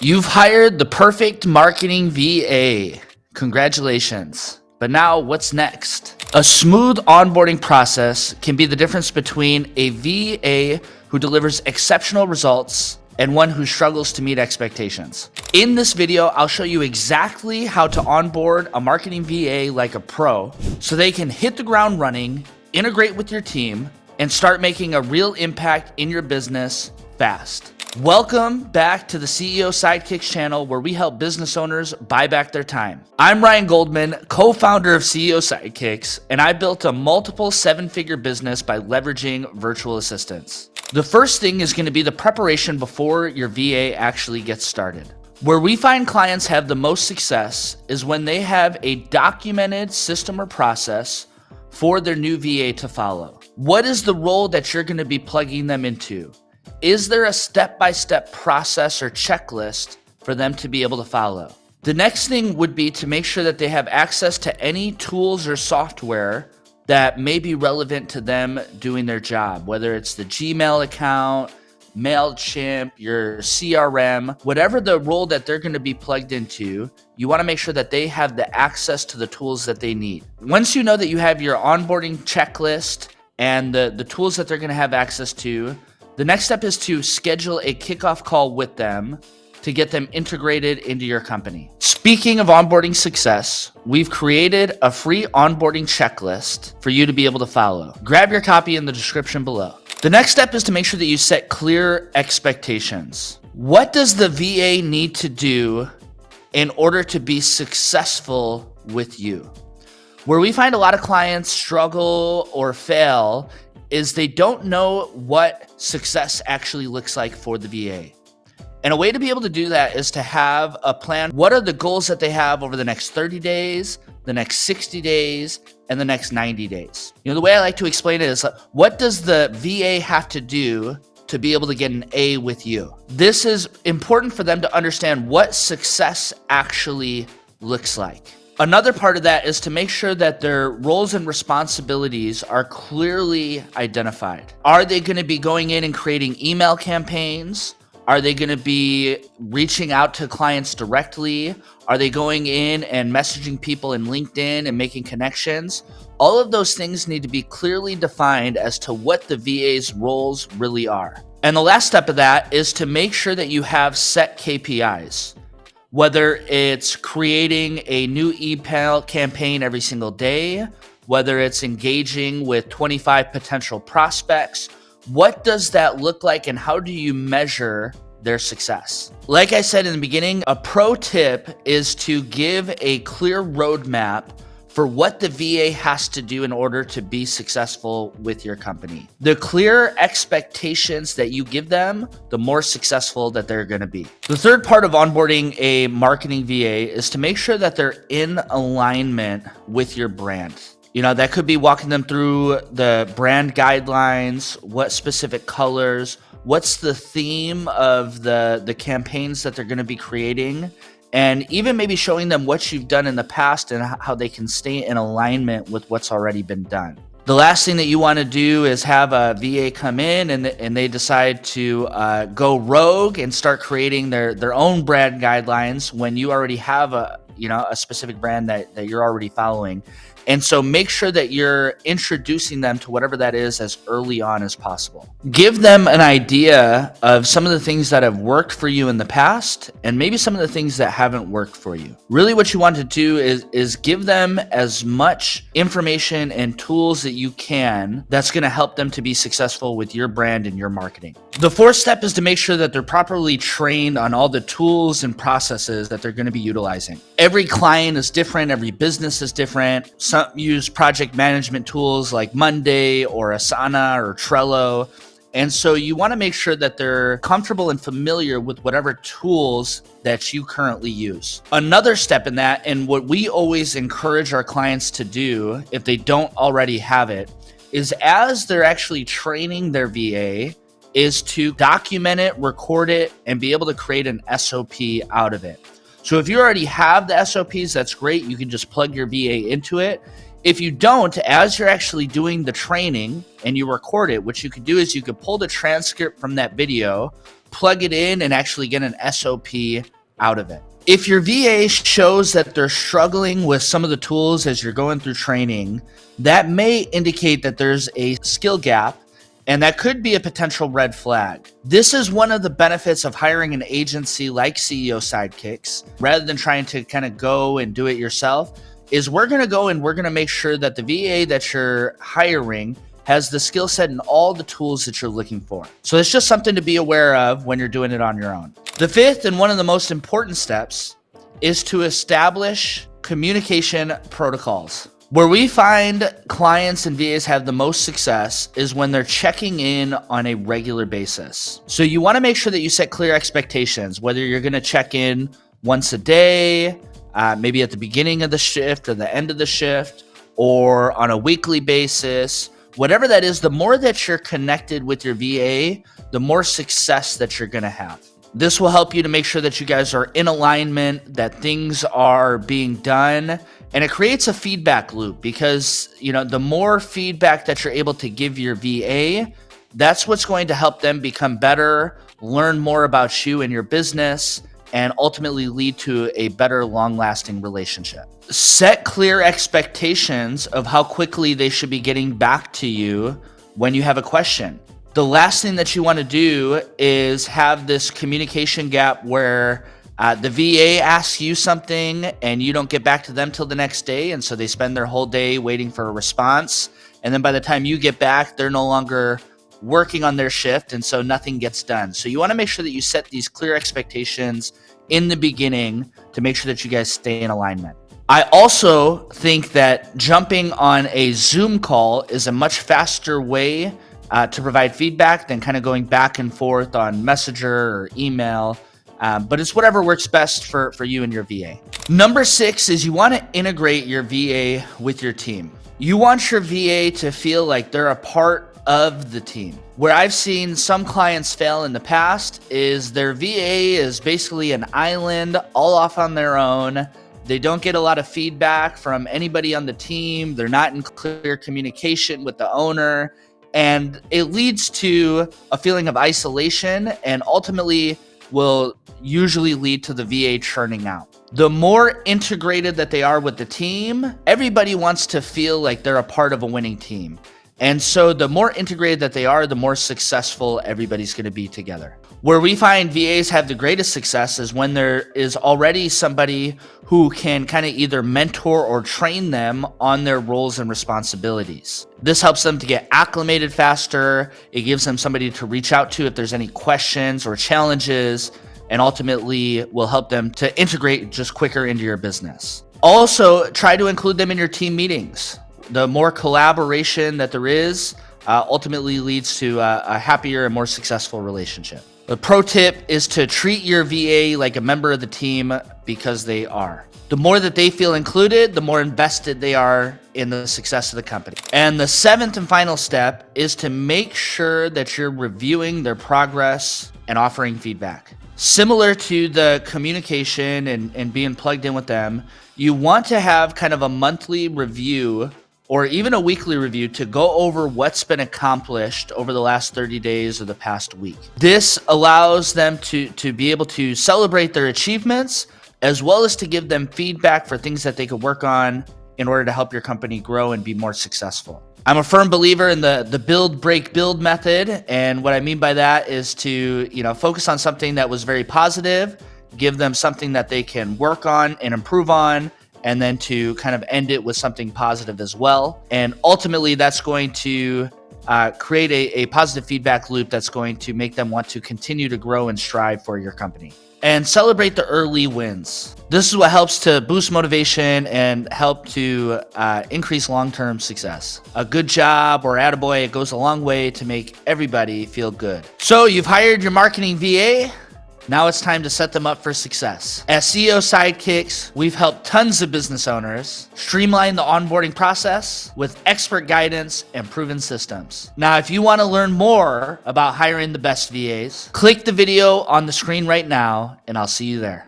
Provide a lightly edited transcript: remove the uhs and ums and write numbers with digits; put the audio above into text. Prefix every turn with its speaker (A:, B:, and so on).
A: You've hired the perfect marketing VA. Congratulations. But now what's next? A smooth onboarding process can be the difference between a VA who delivers exceptional results and one who struggles to meet expectations. In this video, I'll show you exactly how to onboard a marketing VA like a pro so they can hit the ground running, integrate with your team, and start making a real impact in your business fast. Welcome back to the CEO Sidekicks channel, where we help business owners buy back their time. I'm Ryan Goldman, co-founder of CEO Sidekicks, and I built a multiple seven-figure business by leveraging virtual assistants. The first thing is going to be the preparation before your VA actually gets started. Where we find clients have the most success is when they have a documented system or process for their new VA to follow. What is the role that you're going to be plugging them into? Is there a step-by-step process or checklist for them to be able to follow? The next thing would be to make sure that they have access to any tools or software that may be relevant to them doing their job, whether it's the Gmail account, MailChimp, your CRM, whatever the role that they're going to be plugged into, you want to make sure that they have the access to the tools that they need. Once you know that you have your onboarding checklist and the tools that they're going to have access to, the next step is to schedule a kickoff call with them to get them integrated into your company. Speaking of onboarding success, we've created a free onboarding checklist for you to be able to follow. Grab your copy in the description below. The next step is to make sure that you set clear expectations. What does the VA need to do in order to be successful with you? Where we find a lot of clients struggle or fail is they don't know what success actually looks like for the VA. And a way to be able to do that is to have a plan. What are the goals that they have over the next 30 days, the next 60 days, and the next 90 days? You know, the way I like to explain it is, what does the VA have to do to be able to get an A with you? This is important for them to understand what success actually looks like. Another part of that is to make sure that their roles and responsibilities are clearly identified. Are they going to be going in and creating email campaigns? Are they going to be reaching out to clients directly? Are they going in and messaging people in LinkedIn and making connections? All of those things need to be clearly defined as to what the VA's roles really are. And the last step of that is to make sure that you have set KPIs. Whether it's creating a new email campaign every single day, whether it's engaging with 25 potential prospects, what does that look like and how do you measure their success? Like I said in the beginning, a pro tip is to give a clear roadmap for what the VA has to do in order to be successful with your company. The clear expectations that you give them, the more successful that they're going to be. The third part of onboarding a marketing VA is to make sure that they're in alignment with your brand. You know, that could be walking them through the brand guidelines, what specific colors, what's the theme of the campaigns that they're going to be creating, and even maybe showing them what you've done in the past and how they can stay in alignment with what's already been done. The last thing that you want to do is have a VA come in and they decide to go rogue and start creating their own brand guidelines when you already have a specific brand that you're already following. And so make sure that you're introducing them to whatever that is as early on as possible. Give them an idea of some of the things that have worked for you in the past and maybe some of the things that haven't worked for you. Really what you want to do is give them as much information and tools that you can that's going to help them to be successful with your brand and your marketing. The fourth step is to make sure that they're properly trained on all the tools and processes that they're going to be utilizing. Every client is different. Every business is different. Some use project management tools like Monday or Asana or Trello. And so you want to make sure that they're comfortable and familiar with whatever tools that you currently use. Another step in that, and what we always encourage our clients to do if they don't already have it, is as they're actually training their VA, is to document it, record it, and be able to create an SOP out of it. So if you already have the SOPs, that's great. You can just plug your VA into it. If you don't, as you're actually doing the training and you record it, what you could do is you could pull the transcript from that video, plug it in, and actually get an SOP out of it. If your VA shows that they're struggling with some of the tools as you're going through training, that may indicate that there's a skill gap, and that could be a potential red flag. This is one of the benefits of hiring an agency like CEO Sidekicks, rather than trying to kind of go and do it yourself, is we're going to go and we're going to make sure that the VA that you're hiring has the skill set and all the tools that you're looking for. So it's just something to be aware of when you're doing it on your own. The fifth and one of the most important steps is to establish communication protocols. Where we find clients and VAs have the most success is when they're checking in on a regular basis. So you want to make sure that you set clear expectations, whether you're going to check in once a day, maybe at the beginning of the shift or the end of the shift, or on a weekly basis. Whatever that is, the more that you're connected with your VA, the more success that you're going to have. This will help you to make sure that you guys are in alignment, that things are being done, and it creates a feedback loop because, the more feedback that you're able to give your VA, that's what's going to help them become better, learn more about you and your business, and ultimately lead to a better long-lasting relationship. Set clear expectations of how quickly they should be getting back to you when you have a question. The last thing that you want to do is have this communication gap where the VA asks you something and you don't get back to them till the next day, and so they spend their whole day waiting for a response. And then by the time you get back, they're no longer working on their shift, and so nothing gets done. So you want to make sure that you set these clear expectations in the beginning to make sure that you guys stay in alignment. I also think that jumping on a Zoom call is a much faster way to provide feedback than kind of going back and forth on Messenger or email. But it's whatever works best for you and your VA. Number 6 is you want to integrate your VA with your team. You want your VA to feel like they're a part of the team. Where I've seen some clients fail in the past is their VA is basically an island all off on their own. They don't get a lot of feedback from anybody on the team. They're not in clear communication with the owner. And it leads to a feeling of isolation and ultimately will usually lead to the VA churning out. The more integrated that they are with the team, everybody wants to feel like they're a part of a winning team. And so the more integrated that they are, the more successful everybody's going to be together. Where we find VAs have the greatest success is when there is already somebody who can kind of either mentor or train them on their roles and responsibilities. This helps them to get acclimated faster. It gives them somebody to reach out to if there's any questions or challenges, and ultimately will help them to integrate just quicker into your business. Also, try to include them in your team meetings. The more collaboration that there is ultimately leads to a happier and more successful relationship. The pro tip is to treat your VA like a member of the team because they are. The more that they feel included, the more invested they are in the success of the company. And the 7th and final step is to make sure that you're reviewing their progress and offering feedback. Similar to the communication and being plugged in with them, you want to have kind of a monthly review or even a weekly review to go over what's been accomplished over the last 30 days or the past week. This allows them to be able to celebrate their achievements, as well as to give them feedback for things that they could work on in order to help your company grow and be more successful. I'm a firm believer in the build, break, build method. And what I mean by that is to, focus on something that was very positive, give them something that they can work on and improve on, and then to kind of end it with something positive as well. And ultimately, that's going to create a positive feedback loop that's going to make them want to continue to grow and strive for your company. And celebrate the early wins. This is what helps to boost motivation and help to increase long-term success. A good job or attaboy, it goes a long way to make everybody feel good. So you've hired your marketing VA. Now it's time to set them up for success. At CEO Sidekicks, we've helped tons of business owners streamline the onboarding process with expert guidance and proven systems. Now, if you want to learn more about hiring the best VAs, click the video on the screen right now, and I'll see you there.